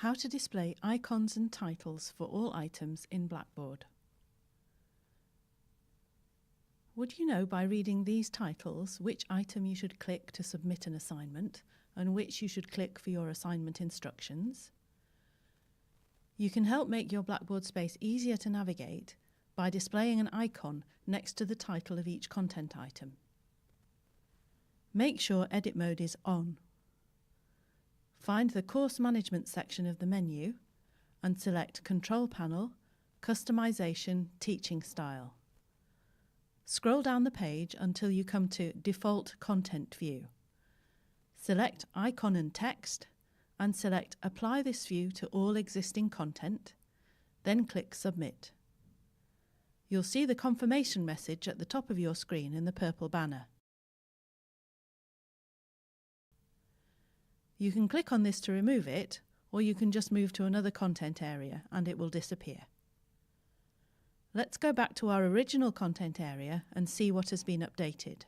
How to display icons and titles for all items in Blackboard. Would you know by reading these titles which item you should click to submit an assignment and which you should click for your assignment instructions? You can help make your Blackboard space easier to navigate by displaying an icon next to the title of each content item. Make sure Edit Mode is on. Find the Course Management section of the menu and select Control Panel, Customization, Teaching Style. Scroll down the page until you come to Default Content View. Select Icon and Text and select Apply this view to all existing content, then click Submit. You'll see the confirmation message at the top of your screen in the purple banner. You can click on this to remove it, or you can just move to another content area and it will disappear. Let's go back to our original content area and see what has been updated.